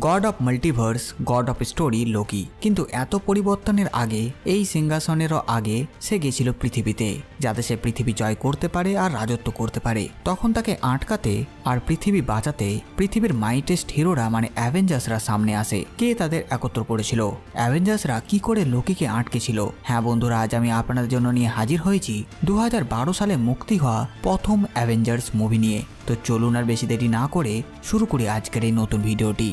God of multiverse, god of story Loki. কিন্তু এত পরিবর্তনের আগে, এই সিংহাসনেরও আগে সে গেছিল পৃথিবীতে, যাতে সে পৃথিবী জয় করতে পারে আর রাজত্ব করতে পারে। তখন তাকে আটকাতে আর পৃথিবী বাঁচাতে পৃথিবীর মাইটেস্ট হিরোরা মানে অ্যাভেঞ্জার্সরা সামনে আসে। কে তাদের একত্র করেছিল? অ্যাভেঞ্জার্সরা কি করে লোকিকে আটকেছিল? হ্যাঁ বন্ধুরা, আজ আমি আপনাদের জন্য নিয়ে হাজির হয়েছি 2012 সালে মুক্তি হওয়া প্রথম অ্যাভেঞ্জার্স মুভি নিয়ে। তো চলুন আর বেশি দেরি না করে শুরু করি আজকের এই নতুন ভিডিওটি।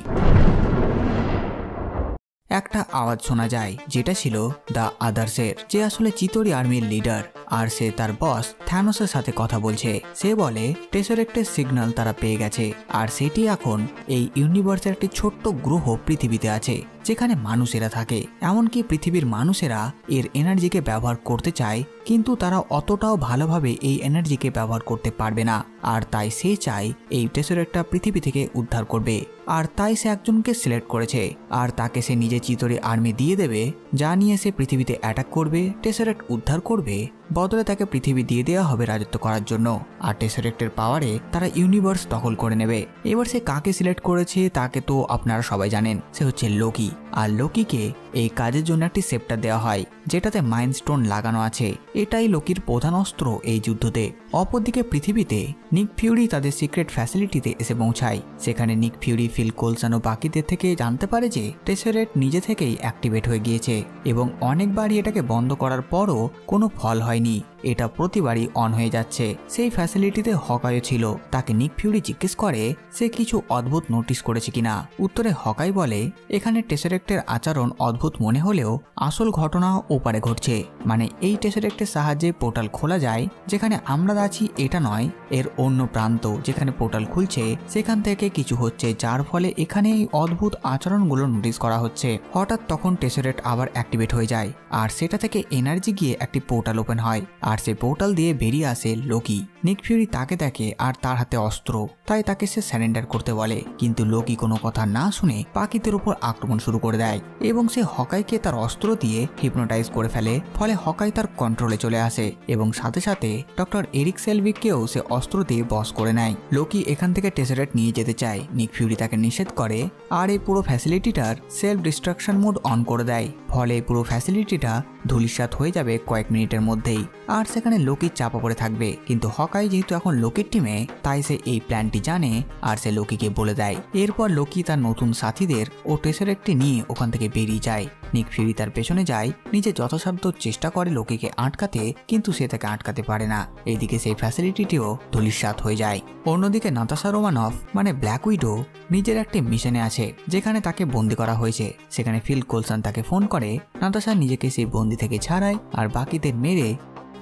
একটা আওয়াজ শোনা যায়, যেটা ছিল দ্য আদার্সের, যে আসলে চিতরি আর্মির লিডার। আর সে তার বস থ্যানোসের সাথে কথা বলছে। সে বলে টেসরেক্টের সিগন্যাল তারা পেয়ে গেছে, আর সেটি এখন এই ইউনিভার্সের একটি ছোট্ট গ্রহ পৃথিবীতে আছে, যেখানে মানুষেরা থাকে। এমনকি পৃথিবীর মানুষেরা এর এনার্জিকে ব্যবহার করতে চায়, কিন্তু তারা অতটাও ভালোভাবে এই এনার্জিকে ব্যবহার করতে পারবে না। আর তাই সে চায় এই টেসরেক্টটা পৃথিবী থেকে উদ্ধার করবে। আর তাই সে একজনকে সিলেক্ট করেছে, আর তাকে সে নিজে চিতরি আর্মি দিয়ে দেবে, যা নিয়ে সে পৃথিবীতে অ্যাটাক করবে, টেসরেক্ট উদ্ধার করবে, বদলে তাকে পৃথিবী দিয়ে দেওয়া হবে রাজত্ব করার জন্য। আর টেসরেক্টের পাওয়ারে তারা ইউনিভার্স দখল করে নেবে। এবার সে কাকে সিলেক্ট করেছে তাকে তো আপনারা সবাই জানেন, সে হচ্ছে লোকি। আর লোকিকে এই কাজের জন্য একটি সেপ্টার দেওয়া হয়, যেটাতে মাইন্ড স্টোন লাগানো আছে। এটাই লোকির প্রধান অস্ত্র এই যুদ্ধতে। অপরদিকে পৃথিবীতে নিক ফিউরি তাদের সিক্রেট ফ্যাসিলিটিতে এসে পৌঁছায়। সেখানে নিক ফিউরি, ফিল কোলসন ও বাকিদের থেকে জানতে পারে যে টেসরেক্ট নিজে থেকেই অ্যাক্টিভেট হয়ে গিয়েছে, এবং অনেকবারই এটাকে বন্ধ করার পরও কোনো ফল হয়নি। এটা প্রতিবারই অন হয়ে যাচ্ছে। সেই ফ্যাসিলিটিতে হকাইও ছিল। তাকে নিক ফিউরি জিজ্ঞেস করে সে কিছু অদ্ভুত নোটিস করেছে কিনা। উত্তরে হকাই বলে এখানে টেসরেক্টের আচরণ অদ্ভুত মনে হলেও আসল ঘটনা ওপারে ঘটছে। মানে এই টেসরেক্টের সাহায্যে পোর্টাল খোলা যায়, যেখানে আমরা আছি এটা নয়, এর অন্য প্রান্ত যেখানে পোর্টাল খুলছে সেখান থেকে কিছু হচ্ছে, যার ফলে এখানে এই অদ্ভুত আচরণগুলো নোটিস করা হচ্ছে। হঠাৎ তখন টেসরেক্ট আবার অ্যাক্টিভেট হয়ে যায়, আর সেটা থেকে এনার্জি গিয়ে একটি পোর্টাল ওপেন হয়, আর সে পোর্টাল দিয়ে বেরিয়ে আসে লোকি। নিক ফিউরি তাকে দেখে আর তার হাতে অস্ত্র, তাই তাকে সে স্যারেন্ডার করতে বলে। কিন্তু লোকি কোনো কথা না শুনে পাখিদের উপর আক্রমণ শুরু করে দেয়, এবং সে হকাইকে তার অস্ত্র দিয়ে হিপনোটাইজ করে ফেলে। ফলে হকাই তার কন্ট্রোলে চলে আসে, এবং সাথে সাথে ডক্টর এরিক সেলভিককেও সে অস্ত্র দিয়ে বশ করে নেয়। লোকি এখান থেকে টেসরেক্ট নিয়ে যেতে চায়, নিক ফিউরি তাকে নিষেধ করে, আর এই পুরো ফ্যাসিলিটিটার সেলফ ডিস্ট্রাকশন মোড অন করে দেয়। ফলে পুরো ফ্যাসিলিটিটা ধূলিসাৎ হয়ে যাবে কয়েক মিনিটের মধ্যেই, আর সেখানে লোকির চাপা পড়ে থাকবে। কিন্তু হকাই যেহেতু এখন লোকির টিমে, তাই সে এই প্ল্যানটি জানে, আর সে লোকিকে বলে দেয়। এরপর লোকি তার নতুন সাথীদের ও টেসরেক্টটি নিয়ে ওখান থেকে বেরিয়ে যায়। নিক ফিউরি তার পেছনে যায়, নিজে যথাসাধ্য চেষ্টা করে লোকিকে আটকাতে, কিন্তু সে তাকে আটকাতে পারে না। এইদিকে সেই ফ্যাসিলিটিটিও ধূলিসাৎ হয়ে যায়। অন্যদিকে নাতাশা রোমানফ মানে ব্ল্যাক উইডো নিজের একটি মিশনে আছে, যেখানে তাকে বন্দি করা হয়েছে। সেখানে ফিল কোলসন তাকে ফোন করে, নাতাশা নিজেকে সেই বন্দি থেকে ছাড়ায়, আর বাকিদের মেরে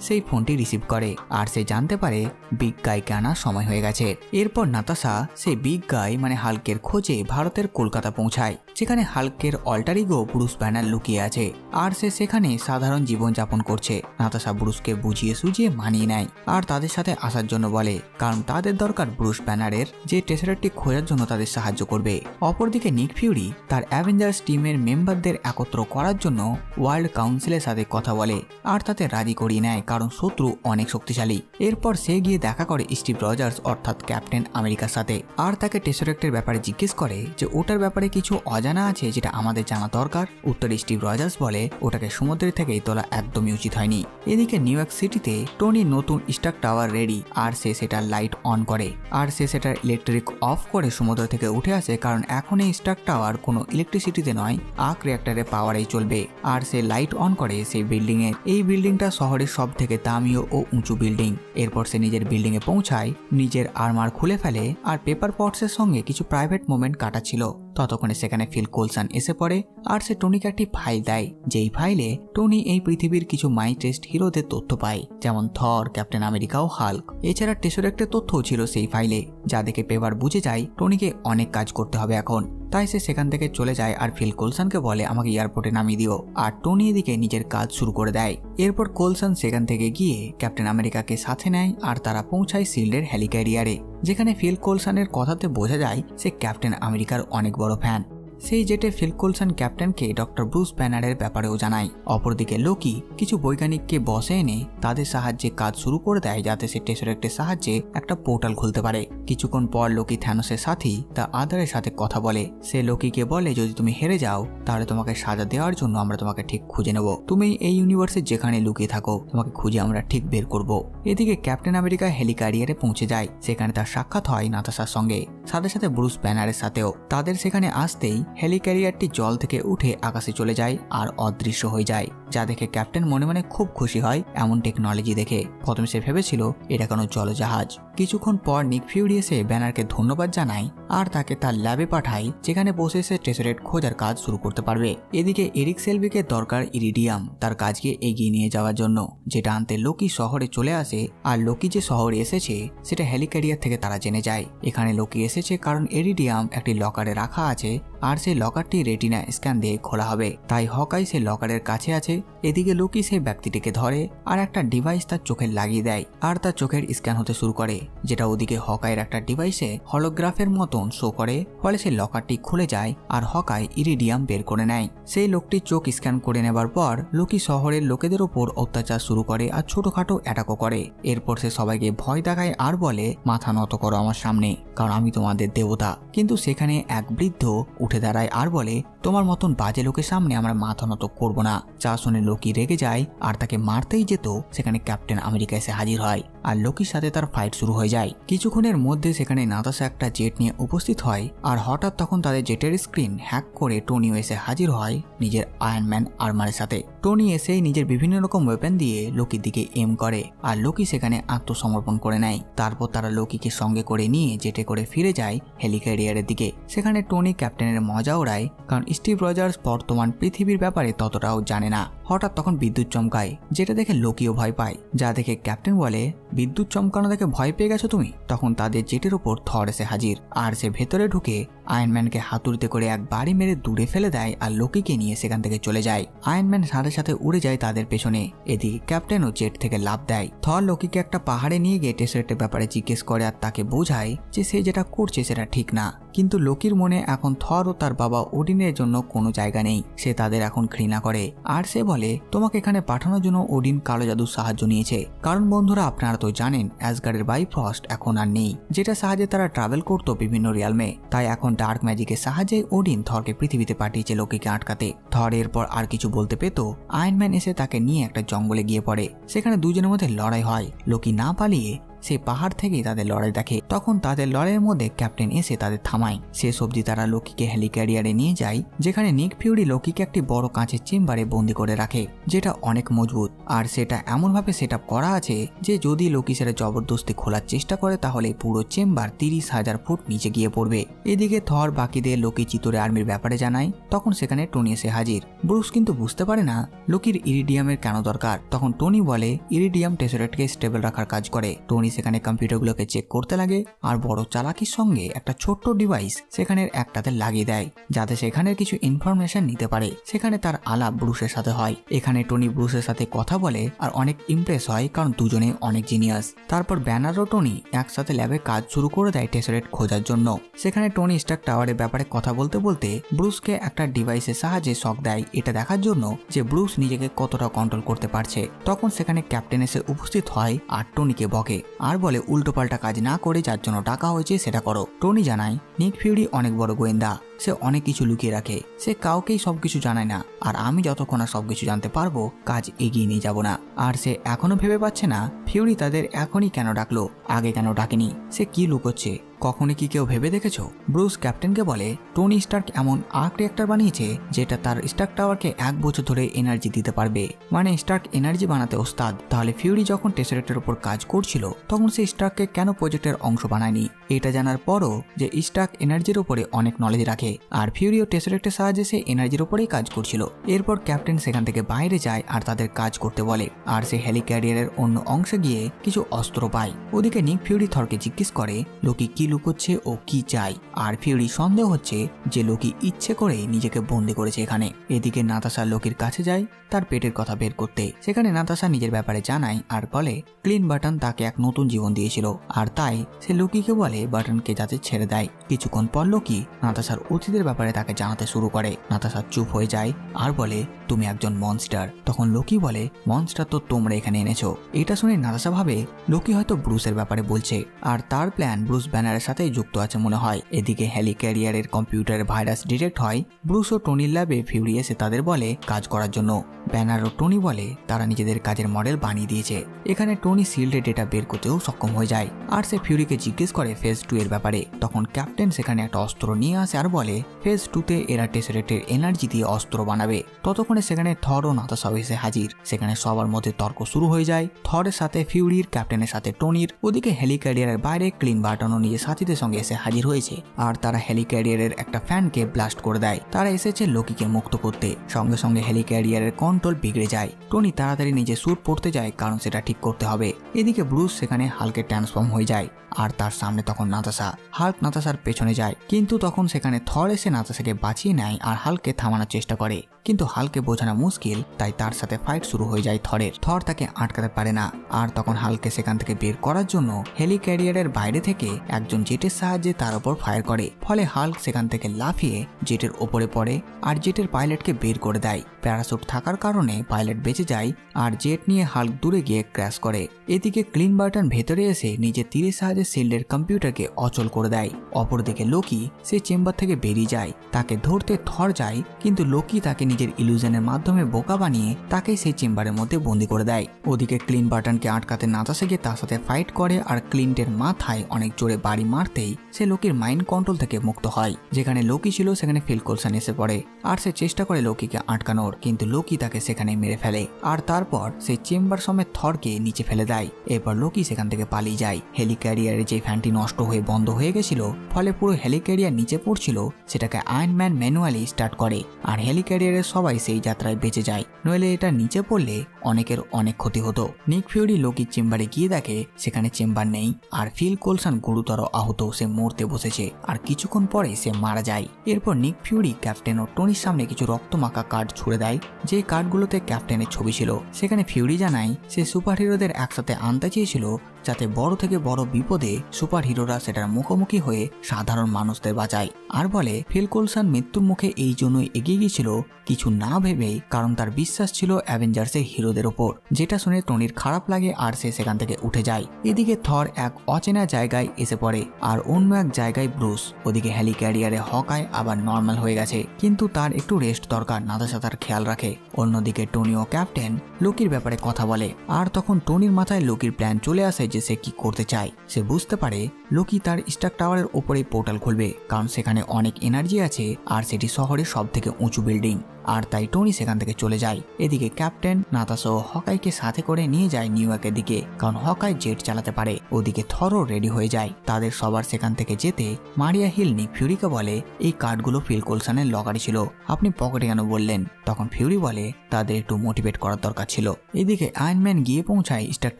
সেই ফোনটি রিসিভ করে। আর সে জানতে পারে বিগ গাইকে আনার সময় হয়ে গেছে। এরপর নাতাশা সেই বিগ গাই মানে হাল্কের খোঁজে ভারতের কলকাতা পৌঁছায়, যেখানে হাল্কের অল্টার ইগো ব্রুস ব্যানার লুকিয়ে আছে, আর সে সেখানে সাধারণ জীবনযাপন করছে। নাতাশা ব্রুসকে বুঝিয়ে সুঝিয়ে মানিয়ে নেয়, আর তাদের সাথে আসার জন্য বলে, কারণ তাদের দরকার ব্রুস ব্যানারের, যে টেসরেক্টটি খোঁজার জন্য তাদের সাহায্য করবে। অপরদিকে নিক ফিউরি তার অ্যাভেঞ্জার্স টিমের মেম্বারদের একত্র করার জন্য ওয়ার্ল্ড কাউন্সিলের সাথে কথা বলে, আর তাতে রাজি করিয়ে নেয়, কারণ শত্রু অনেক শক্তিশালী। এরপর সে গিয়ে দেখা করে স্টিভ রজার্স অর্থাৎ ক্যাপ্টেন আমেরিকার সাথে, আর তাকে টেসরেক্টের ব্যাপারে জিজ্ঞেস করে যে ওটার ব্যাপারে কিছু অজানা আছে যেটা আমাদের জানা দরকার। উত্তরে স্টিভ রজার্স বলে ওটাকে সমুদ্রের থেকেই তোলা একদমই উচিত হয়নি। এদিকে নিউ ইয়র্ক সিটিতে টনি নতুন স্টার টাওয়ার রেডি, আর সে সেটার লাইট অন করে, আর সে সেটার ইলেকট্রিক অফ করে সমুদ্র থেকে উঠে আসে, কারণ এখন এই স্টার টাওয়ার কোনো ইলেকট্রিসিটিতে নয়, আর্ক রিঅ্যাক্টরের পাওয়ারেই চলবে। আর সে লাইট অন করে সেই বিল্ডিং এ। এই বিল্ডিংটা শহরের সব থেকে দামিও ও উঁচু বিল্ডিং। এরপর সে নিজের বিল্ডিং এ পৌঁছায়, নিজের আর্মার খুলে ফেলে, আর পেপার পটসের সঙ্গে কিছু প্রাইভেট মোমেন্ট কাটাচ্ছিল। ততক্ষণে সেখানে ফিল কোলসন এসে পড়ে, আর সে টনিকে একটি ফাইল দেয়, যেই ফাইলে টনি এই পৃথিবীর কিছু মাইটেস্ট হিরোদের তথ্য পায়, যেমন থর, ক্যাপ্টেন আমেরিকা ও হাল্ক। এছাড়া টেসরেক্টের তথ্যও ছিল সেই ফাইলে, যা দেখে পেপার বুঝে যায় টনিকে অনেক কাজ করতে হবে এখন। তাই সে সেখান থেকে চলে যায়, আর ফিল কোলসনকে বলে আমাকে এয়ারপোর্টে নামিয়ে দিও। আর টনি এদিকে নিজের কাজ শুরু করে দেয়। এরপর কোলসন সেখান থেকে গিয়ে ক্যাপ্টেন আমেরিকাকে সাথে নেয়, আর তারা পৌঁছায় শিল্ডের হেলিক্যারিয়ারে, যেখানে ফিল কোলসনের কথাতে বোঝা যায় সে ক্যাপ্টেন আমেরিকার অনেক বড় ফ্যান। সেই জেটে ফিল কোলসন ক্যাপ্টেনকে ডক্টর ব্রুস ব্যানারের ব্যাপারেও জানায়। অপরদিকে লোকি কিছু বৈজ্ঞানিককে বসে এনে তাদের সাহায্যে কাজ শুরু করে দেয় যাতে সে টেসরেক্টের সাহায্যে একটা পোর্টাল খুলতে পারে। কিছুক্ষণ পর লোকি থ্যানোসের সাথী দ্য আদারের সাথে কথা বলে। সে লোকিকে বলে যদি তুমি হেরে যাও তাহলে তোমাকে সাজা দেওয়ার জন্য আমরা তোমাকে ঠিক খুঁজে নেব। তুমি এই ইউনিভার্সে যেখানে লুকিয়ে থাকো তোমাকে খুঁজে আমরা ঠিক বের করব। এদিকে ক্যাপ্টেন আমেরিকা হেলিক্যারিয়ারে পৌঁছে যায়। সেখানে তার সাক্ষাৎ হয় নাতাশার সঙ্গে, সাথে সাথে ব্রুস ব্যানারের সাথেও। তাদের সেখানে আসতেই হেলিক্যারিয়ারটি জল থেকে উঠে আকাশে চলে যায় আর অদৃশ্য হয়ে যায়, যা দেখে ক্যাপ্টেন মনে মনে খুব খুশি হয় এমন টেকনোলজি দেখে। প্রথমে সে ভেবেছিল এটা কোনো জলজাহাজ। কিছুক্ষণ পর নিক ফিউরি এসে ব্যানারকে ধন্যবাদ জানায় আর তাকে তার ল্যাবে পাঠায়, যেখানে বসে সে টেসরেক্ট খোঁজার কাজ শুরু করতে পারবে। এদিকে এরিক সেলভিকে দরকার ইরিডিয়াম তার কাজকে এগিয়ে নিয়ে যাওয়ার জন্য, যেটা আনতে লোকি শহরে চলে আসে। আর লোকি যে শহরে এসেছে সেটা হেলিক্যারিয়ার থেকে তারা জেনে যায়। এখানে লোকি এসেছে কারণ ইরিডিয়াম একটি লকারে রাখা আছে আর সেই লকারটি রেটিনা স্ক্যান দিয়ে খোলা হবে, তাই হকাই সে লকারের কাছে আছে। এদিকে লোকি সেই ব্যক্তিটিকে ধরে আর একটা ডিভাইস তার চোখে লাগিয়ে দেয় আর তার চোখের স্ক্যান হতে শুরু করে, যেটা ওদিকে হকাইয়ের একটা ডিভাইসে হলোগ্রাফের মতন শো করে। ফলে সেই লকারটি খুলে যায় আর হকাই ইরিডিয়াম বের করে নেয়। সেই লোকটির চোখ স্ক্যান করে নেবার পর লোকি শহরের লোকেদের উপর অত্যাচার শুরু করে আর ছোটখাটো অ্যাটাকও করে। এরপর সে সবাইকে ভয় দেখায় আর বলে মাথা নত করো আমার সামনে, কারণ আমি তোমাদের দেবতা। কিন্তু সেখানে এক বৃদ্ধ উঠে দাঁড়ায় আর বলে তোমার মতন বাজে লোকের সামনে আমরা মাথা নত করবো না। যা শুনে লোকি রেগে যায় আর তাকে মারতেই যেত সেখানে ক্যাপ্টেন আমেরিকা এসে হাজির হয় আর লোকির সাথে তার ফাইট শুরু হয়ে যায়। কিছুক্ষণের মধ্যে সেখানে নাতাশা একটা জেট নিয়ে উপস্থিত হয় আর হঠাৎ তখন তাদের জেটের স্ক্রিন হ্যাক করে টনিও এসে হাজির হয় নিজের আয়রন ম্যান আর্মারের সাথে। টনি এসেই নিজের বিভিন্ন রকম ওয়েপেন দিয়ে লোকির দিকে এম করে আর লোকি সেখানে আত্মসমর্পণ করে নেয়। তারপর তারা লোকিকে সঙ্গে করে নিয়ে জেটে করে ফিরে যায় হেলিক্যারিয়ারের দিকে। সেখানে টনি ক্যাপ্টেনের মজা ওড়ায়, কারণ স্টিভ রজার্স বর্তমান পৃথিবীর ব্যাপারে ততটাও জানে না। হঠাৎ তখন বিদ্যুৎ চমকায়, যেটা দেখে লোকিও ভয় পায়। যা দেখে ক্যাপ্টেন বলে বিদ্যুৎ চমকানো দেখে ভয় পেয়ে গেছো তুমি? তখন তাদের জেটের উপর থর এসে হাজির আর সে ভেতরে ঢুকে আয়রনম্যানকে হাতুড়িতে করে এক বাড়ি মেরে দূরে ফেলে দেয় আর লোকিকে নিয়ে সেখান থেকে চলে যায়। আয়রনম্যান সাথে সাথে উড়ে যায় তাদের পেছনে। এদিকে ক্যাপ্টেনও জেট থেকে লাফ দেয়। থর লোকিকে একটা পাহাড়ে নিয়ে গিয়ে টেসরেক্টের ব্যাপারে জিজ্ঞেস করে আর তাকে বোঝায় যে সে যেটা করছে সেটা ঠিক না। কিন্তু লোকির মনে এখন থর ও তার বাবা ওডিনের জন্য কোনো জায়গা নেই। সে তাদের এখন ঘৃণা করে আর সে বলে তোমাকে এখানে পাঠানোর জন্য ওডিন কালো জাদুর সাহায্য নিয়েছে। কারণ বন্ধুরা আপনারা তো জানেন অ্যাসগার্ডের বাইফ্রস্ট এখন আর নেই, যেটা সাহায্যে তারা ট্রাভেল করতো বিভিন্ন রিয়ালমে। তাই এখন ডার্ক ম্যাজিকের সাহায্যে ওডিন থরকে পৃথিবীতে পাঠিয়েছে লোকিকে আটকাতে। থর এরপর আর কিছু বলতে পেত। আয়রনম্যান এসে তাকে নিয়ে একটা জঙ্গলে গিয়ে পড়ে। সেখানে দুজনের মধ্যে লড়াই হয়। লোকি না পালিয়ে সে পাহাড় থেকেই তাদের লড়াই দেখে। তখন তাদের লড়াইয়ের মধ্যে ক্যাপ্টেন এসে তাদের থামায়। শেষ অবধি তারা লোকিকে হেলিক্যারিয়ারে নিয়ে যায়, যেখানে নিক ফিউরি লোকিকে একটি বড় কাঁচের চেম্বারে বন্দি করে রাখে, যেটা অনেক মজবুত। আর সেটা এমনভাবে সেট আপ করা আছে যে যদি লোকি সেটা জবরদস্তি খোলার চেষ্টা করে তাহলে পুরো চেম্বার 30,000 ফুট নিচে গিয়ে পড়বে। এদিকে থর বাকিদের লোকি চিতরে আর্মির ব্যাপারে জানায়। তখন সেখানে টনি এসে হাজির। ব্রুস কিন্তু বুঝতে পারে না লোকির ইরিডিয়ামের কেন দরকার। তখন টনি বলে ইরিডিয়াম টেসরেক্টকে স্টেবল রাখার কাজ করে। টনি সেখানে কম্পিউটারগুলোকে চেক করতে লাগে আর বড় চালাকির সঙ্গে একটা ছোট্ট ডিভাইস সেখানের একটাতে লাগিয়ে দেয়, যাতে সেখানের কিছু ইনফরমেশন নিতে পারে। সেখানে তার আলাপ ব্রুসের সাথে হয়। এখানে টনি ব্রুসের সাথে কথা বলে আর অনেক ইমপ্রেস হয়, কারণ দুজনে অনেক জিনিয়াস। তারপর ব্যানার ও টনি একসাথে ল্যাবে কাজ শুরু করে দেয় টেসরেক্ট খোঁজার জন্য। সেখানে টনি স্টার্ক টাওয়ারের ব্যাপারে কথা বলতে বলতে ব্রুসকে একটা ডিভাইসের সাহায্যে শক দেয়, এটা দেখার জন্য যে ব্রুস নিজেকে কতটা কন্ট্রোল করতে পারছে। তখন সেখানে ক্যাপ্টেন এসে উপস্থিত হয় আর টনিকে বকে আর বলে উল্টোপাল্টা কাজ না করে যার জন্য টাকা হয়েছে সেটা করো। টনি জানায় নিক ফিউরি অনেক বড় গোয়েন্দা, সে অনেক কিছু লুকিয়ে রাখে, সে কাউকেই সবকিছু জানায় না। আর আমি যতক্ষণ না সবকিছু জানতে পারবো কাজ এগিয়ে নিয়ে যাব না। আর সে এখনো ভেবে পাচ্ছে না ফিউরি তাদের এখনই কেন ডাকলো, আগে কেন ডাকেনি, সে কি লুকোচ্ছে। কখনই কি কেউ ভেবে দেখেছো? ব্রুস ক্যাপ্টেনকে বলে টনি স্টার্ক এমন আর্ক রিঅ্যাক্টর বানিয়েছে যেটা তার স্টার্ক টাওয়ারকে 1 বছর ধরে এনার্জি দিতে পারবে। মানে স্টার্ক এনার্জি বানাতে ওস্তাদ। তাহলে ফিউরি যখন টেসরেক্টের উপর কাজ করছিল তখন সে স্টার্ককে কেন প্রজেক্টের অংশ বানায়নি? এটা জানার পরও যে স্টার্ক এনার্জির উপরে অনেক নলেজ রাখে আর ফিউরি ও টেসরেক্টের সাহায্যে সে এনার্জির উপরেই কাজ করছিল। এরপর ক্যাপ্টেন সেখান থেকে বাইরে যায় আর তাদের কাজ করতে বলে। আর সে হেলিক্যারিয়ারের অন্য অংশে গিয়ে কিছু অস্ত্র পায়। ওদিকে নিক ফিউরি থরকে জিজ্ঞেস করে লোকি কি লুকোচ্ছে ও কি চাই। আর ফিউরি সন্দেহ হচ্ছে যে লোকি ইচ্ছে করে নিজেকে বন্দি করেছে এখানে। এদিকে নাতাশা লোকির কাছে যায় তার পেটের কথা বের করতে। সেখানে নাতাশা নিজের ব্যাপারে জানায় আর বলে ক্লিন বাটন তাকে এক নতুন জীবন দিয়েছিল আর তাই সে লোকিকে বলে বাটনকে যাতে ছেড়ে দেয়। কিছুক্ষণ পর লোকি নাতাশার অতীতের ব্যাপারে তাকে জানাতে শুরু করে। নাতাশা চুপ হয়ে যায় আর বলে, তুমি একজন মনস্টার। তখন লোকি বলে, মনস্টার তো তোমরা এখানে এনেছো। এটা শুনে নাতাশা ভাবে লোকি হয়তো ব্রুসের ব্যাপারে বলছে, আর তার প্ল্যান ব্রুস ব্যানারের সাথে যুক্ত আছে মনে হয়। এদিকে হেলিক্যারিয়ারের কম্পিউটারে ভাইরাস ডিটেক্ট হয়। ব্রুস ও টনির ল্যাবে ফিউরি এসে তাদের বলে কাজ করার জন্য। ব্যানার ও টনি বলে তারা নিজেদের কাজের মডেল বানিয়ে দিয়েছে। এখানে টনি শিল্ডের ডেটা বের করতেও সক্ষম হয়ে যায়, আর সে ফিউরিকে জিজ্ঞেস করে ফেজ 2 এর ব্যাপারে। তখন ক্যাপ্টেন সেখানে একটা অস্ত্র নিয়ে আসে আর বলে ফেজ 2-তে এরা টেসরেক্টের এনার্জি দিয়ে অস্ত্র বানাবে। ততক্ষণে সেখানে থর ও নাতাশাও এসে হাজির। সেখানে সবার মধ্যে তর্ক শুরু হয়ে যায়, থরের সাথে ফিউরির, ক্যাপ্টেনের সাথে টনির। ওদিকে হেলিক্যারিয়ারের বাইরে ক্লিন বার্টনও নিজের সাথীদের সঙ্গে এসে হাজির হয়েছে, আর তারা হেলিক্যারিয়ারের একটা ফ্যানকে ব্লাস্ট করে দেয়। তারা এসেছে লোকিকে মুক্ত করতে। সঙ্গে সঙ্গে হেলিক্যারিয়ারের কন্ট্রোল বিগড়ে যায়। টনি তাড়াতাড়ি নিজে স্যুট পড়তে যায়, কারণ সেটা ঠিক করতে হবে। এদিকে ব্রুস সেখানে হালকে ট্রান্সফর্ম হয়ে যায়, আর তার সামনে তখন নাতাশা। হাল্ক নাতাশার পেছনে যায়, কিন্তু তখন সেখানে থর এসে নাতাশাকে বাঁচিয়ে নেয় আর হাল্ককে থামানোর চেষ্টা করে। কিন্তু হাল্ককে বোঝানো মুশকিল, তাই তার সাথে ফাইট শুরু হয়ে যায় থরের। থর তাকে আটকাতে পারে না, আর তখন হাল্ককে সেখান থেকে বের করার জন্য হেলিক্যারিয়ারের বাইরে থেকে একজন জেটের সাহায্যে তার উপর ফায়ার করে। ফলে হাল্ক সেখান থেকে লাফিয়ে জেটের ওপরে পড়ে আর জেটের পাইলটকে বের করে দেয়। প্যারাসুট থাকার কারণে পাইলট বেঁচে যায়, আর জেট নিয়ে হাল্ক দূরে গিয়ে ক্র্যাশ করে। এদিকে ক্লিন বার্টন ভেতরে এসে নিজের তীরের সাহায্যে শিল্ডের কম্পিউটারকে অচল করে দেয়। অপরদিকে লোকি সে চেম্বার থেকে বেরিয়ে যায়। তাকে ধরতে থর যায়, কিন্তু লোকি তাকে নিজের ইলুশনের মাধ্যমে বোকা বানিয়ে তাকে সেই চেম্বারের মধ্যে বন্দি করে দেয়। ওদিকে ক্লিন বার্টনকে আটকাতে নাতাশা গিয়ে তার সাথে ফাইট করে, আর ক্লিন্টের মাথায় অনেক জোরে বাড়ি মারতেই সে লোকির মাইন্ড কন্ট্রোল থেকে মুক্ত হয়। যেখানে লোকি ছিল সেখানে ফিল কোলসন এসে পড়ে, আর সে চেষ্টা করে লোকিকে আটকানোর, কিন্তু লোকি তাকে সেখানে মেরে ফেলে। আর তারপর সেই চেম্বার সমেত থরকে নিচে ফেলে দেয়। এরপর লোকি সেখান থেকে পালিয়ে যায়। হেলিক্যারিয়ারের যে ফ্যানটি নষ্ট হয়ে বন্ধ হয়ে গেছিল, ফলে পুরো হেলিক্যারিয়ার নিচে পড়ছিল, সেটাকে আয়রন ম্যান ম্যানুয়ালি স্টার্ট করে, আর হেলিক্যারিয়ারের সবাই সেই যাত্রায় বেঁচে যায়। নইলে এটা নিচে পড়লে অনেকের অনেক ক্ষতি হতো। নিক ফিউরি লোকির চেম্বারে গিয়ে দেখে সেখানে চেম্বার নেই, আর ফিল কোলসন গুরুতর আহত, সে মরতে বসেছে, আর কিছুক্ষণ পরে সে মারা যায়। এরপর নিক ফিউরি ক্যাপ্টেন ও টনির সামনে কিছু রক্তমাখা কার্ড ছুড়ে দেয়, যে কার্ডগুলোতে ক্যাপ্টেনের ছবি ছিল। সেখানে ফিউরি জানায় সে সুপার হিরোদের একসাথে আনতে চেয়েছিল, যাতে বড় থেকে বড় বিপদে সুপার হিরোরা সেটার মুখোমুখি হয়ে সাধারণ মানুষদের বাঁচায়। আর বলে ফিল কোলসন মৃত্যুর মুখে এই জন্যই এগিয়ে গিয়েছিল কিছু না ভেবে, কারণ তার বিশ্বাস ছিল অ্যাভেঞ্জার্সের হিরোদের ওপর। যেটা শুনে টনির খারাপ লাগে, আর সে সেখান থেকে উঠে যায়। এদিকে থর এক অচেনা জায়গায় এসে পড়ে, আর অন্য এক জায়গায় ব্রুস। ওদিকে হেলিক্যারিয়ারে হকাই আবার নর্মাল হয়ে গেছে, কিন্তু তার একটু রেস্ট দরকার। নাতাশা তার খেয়াল রাখে। অন্যদিকে টনি ও ক্যাপ্টেন লোকির ব্যাপারে কথা বলে, আর তখন টনির মাথায় লোকির প্ল্যান চলে আসে যে সে কি করতে চায়। সে বুঝতে পারে লোকি তার স্টার্ক টাওয়ারের ওপরেই পোর্টাল খুলবে, কারণ সেখানে অনেক এনার্জি আছে, আর সেটি শহরের সব থেকে উঁচু বিল্ডিং। আর তাই টনি সেখান থেকে চলে যায়। এদিকে ক্যাপ্টেন নাতাশা ও হকাইকে সাথে করে নিয়ে যায় নিউ ইয়র্কের দিকে, কারণ হকাই জেট চালাতে পারে। ওদিকে থরও রেডি হয়ে যায়। তাদের সবার সেখান থেকে যেতে মারিয়া হিল নিক ফিউরিকে বলে এই কার্ডগুলো ফিল কোলসনের লকারে ছিল, আপনি পকেটে কেন বললেন? তখন ফিউরি বলে তাদের একটু মোটিভেট করার দরকার ছিল। এদিকে আয়রন ম্যান গিয়ে পৌঁছায় স্টার্ক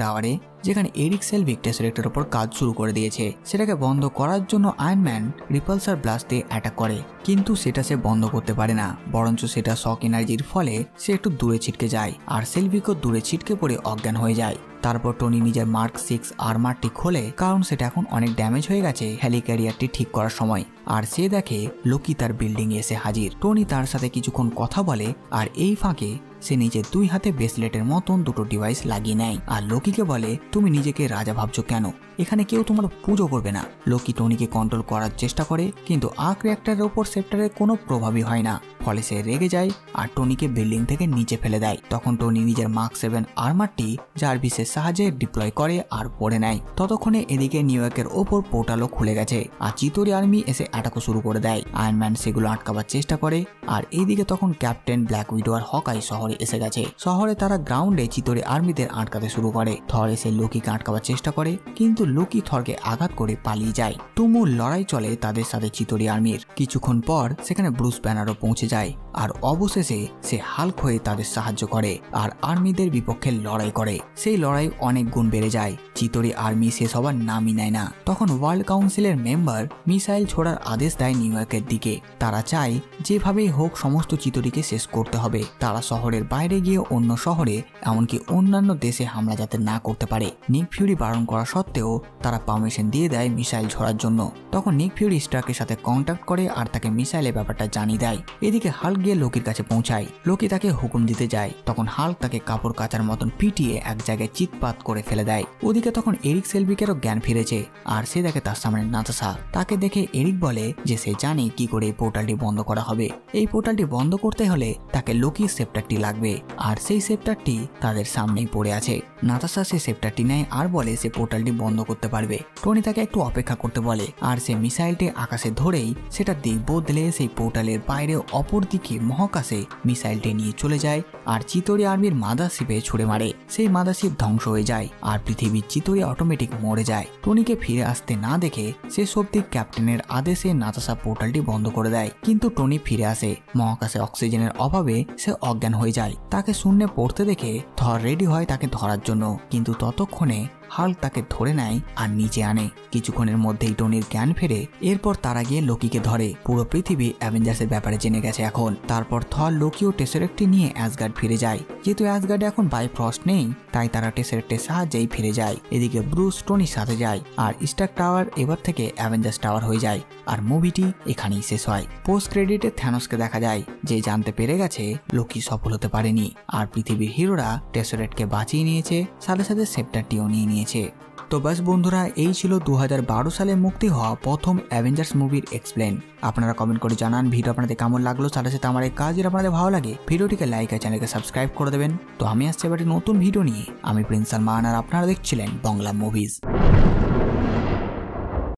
টাওয়ারে, যেখানে এরিক সেলভিক টেসরেক্টের উপর কাজ শুরু করে দিয়েছে। সেটাকে বন্ধ করার জন্য আয়রন ম্যান রিপালসার ব্লাস্ট দিয়ে অ্যাটাক করে, কিন্তু সেটা সে বন্ধ করতে পারে না, বরঞ্চ সেটা শক এনার্জির ফলে সে একটু দূরে ছিটকে যায়, আর সেলভিকও দূরে ছিটকে পড়ে অজ্ঞান হয়ে যায়। তারপর টনি নিজের মার্ক 6 আর্মারটি খোলে, কারণ সেটা এখন অনেক ড্যামেজ হয়ে গেছে হেলিক্যারিয়ারটি ঠিক করার সময়। আর সে দেখে লোকি তার বিল্ডিং এ এসে হাজির। টনি তার সাথে কিছুক্ষণ কথা বলে, আর এই ফাঁকে সে নিজের 2 হাতে ব্রেসলেটের মতন দুটো ডিভাইস লাগিয়ে নেয়, আর লোকিকে বলে তুমি নিজেকে রাজা ভাবছো কেন? এখানে কেউ তোমার পুজো করবে না। লোকি টনিকে কন্ট্রোল করার চেষ্টা করে, কিন্তু আর্ক রিঅ্যাক্টরের উপর সেপ্টারের কোনো প্রভাবই হয় না। ফলে সে রেগে যায় আর টনিকে বিল্ডিং থেকে নিচে ফেলে দেয়। তখন টনি নিজের মার্ক 7 আর্মারটি জার্ভিসের সাহায্যে ডিপ্লয় করে আর পড়ে নেয়। ততক্ষণে এদিকে নিউ ইয়র্কের ওপর পোর্টালও খুলে গেছে, আর চিতরি আর্মি এসে অ্যাটাকও শুরু করে দেয়। আয়রন ম্যান সেগুলো আটকাবার চেষ্টা করে, আর এইদিকে তখন ক্যাপ্টেন, ব্ল্যাক উইডো আর হকাই শহরে এসে গেছে। শহরে তারা গ্রাউন্ডে চিতরি আর্মিদের আটকাতে শুরু করে। থর এসে লোকিকে আটকাবার চেষ্টা করে, কিন্তু লোকি থরকে আঘাত করে পালিয়ে যায়। তুমুল লড়াই চলে তাদের সাথে চিতরি আর্মির। কিছুক্ষণ পর সেখানে ব্রুস ব্যানারও পৌঁছে যায়, আর অবশেষে সে হাল্ক হয়ে তাদের সাহায্য করে আর আর্মিদের বিপক্ষে লড়াই করে। সেই লড়াই অনেক গুণ বেড়ে যায়। চিতরি আর্মি শেষ হবার নামই নেয় না। তখন ওয়ার্ল্ড কাউন্সিলের মেম্বার মিসাইল ছোড়ার আদেশ দেয় নিউ ইয়র্কের দিকে। তারা চায় যেভাবেই হোক সমস্ত চিতরিকে শেষ করতে হবে। তারা শহরের বাইরে গিয়ে অন্য শহরে, এমনকি অন্যান্য দেশে হামলা যাতে না করতে পারে। নিক ফিউরি বারণ করা সত্ত্বেও তারা পারমিশন দিয়ে দেয় মিসাইল ছোড়ার জন্য। তখন নিক ফিউরি স্টার্কের সাথে কন্ট্যাক্ট করে আর তাকে মিসাইলের ব্যাপারটা জানিয়ে দেয়। এদিকে হাল্ক গিয়ে লোকির কাছে পৌঁছায়। লোকি তাকে হুকুম দিতে যায়। তখন হাল্ক তাকে কাপড় কাচার মতন পিটিয়ে এক জায়গায় চিৎপাত করে ফেলে দেয়। ওদিকে তখন এরিক সেলভিকেরও জ্ঞান ফিরেছে আর সে দেখে তার সামনে নাতাশা। তাকে দেখে এরিক বলে যে সে জানে কি করে এই পোর্টালটি বন্ধ করা হবে। এই পোর্টালটি বন্ধ করতে হলে তাকে লোকির সেপ্টারটি লাগবে আর সেই সেপ্টারটি তাদের সামনেই পড়ে আছে। নাতাশা সে সেপ্টারটি নেয় আর বলে সে পোর্টালটি বন্ধ করতে পারবে। টনি তাকে একটু অপেক্ষা করতে বলে আর সে মিসাইলটি আকাশে ধরেই সেটা দিক বদলে সেই পোর্টালের বাইরে অপর দিকে মহাকাশে মিসাইলটি নিয়ে চলে যায় আর চিতরি আর্মির মাদারশিপে ছুড়ে মারে। সেই মাদারশিপ ধ্বংস হয়ে যায় আর পৃথিবীর চিতরি অটোমেটিক মরে যায়। টনিকে ফিরে আসতে না দেখে সে সত্যি ক্যাপ্টেনের আদেশে নাতাশা পোর্টালটি বন্ধ করে দেয়। কিন্তু টনি ফিরে আসে। মহাকাশে অক্সিজেনের অভাবে সে অজ্ঞান হয়ে যায়। তাকে শূন্যে পড়তে দেখে থর রেডি হয় তাকে ধরার জন্য, কিন্তু ততক্ষণে হাল্ক তাকে ধরে নেয় আর নিচে আনে। কিছুক্ষণের মধ্যেই টনির জ্ঞান ফেরে। এরপর তারা গিয়ে লোকিকে ধরে। পুরো পৃথিবী অ্যাভেঞ্জার্সের ব্যাপারে জেনে গেছে এখন। তারপর থর, লোকি ও টেসেরেক্টটি নিয়ে অ্যাসগার্ড ফিরে যায়। যেহেতু অ্যাসগার্ডে এখন বাইফ্রস্ট নেই তাই তারা টেসেরেক্টের সাহায্যেই ফিরে যায়। এদিকে ব্রুস টনির সাথে যায় আর স্টার্ক টাওয়ার এবার থেকে অ্যাভেঞ্জার্স টাওয়ার হয়ে যায়। আর মুভিটি এখানেই শেষ হয়। পোস্ট ক্রেডিটে থ্যানোসকে দেখা যায়, যে জানতে পেরে গেছে লোকি সফল হতে পারেনি আর পৃথিবীর হিরোরা টেসেরেক্টকে বাঁচিয়ে নিয়েছে, সাথে সাথে সেপ্টারটিও নিয়ে নিয়েছে। তো বাস বন্ধুরা, এই ছিল 2012 সালে মুক্তি হওয়া প্রথম অ্যাভেঞ্জার্স মুভির এক্সপ্লেন। আপনারা কমেন্ট করে জানান ভিডিও আপনাদের কেমন লাগলো। সাথে সাথে আমার এই কাজ যদি আপনাদের ভালো লাগে ভিডিওটিকে লাইক আর চ্যানেলকে সাবস্ক্রাইব করে দেবেন। তো আমি আসছি এবার নতুন ভিডিও নিয়ে। আমি প্রিন্স সালমান আর আপনারা দেখছিলেন বাংলা মুভিজ।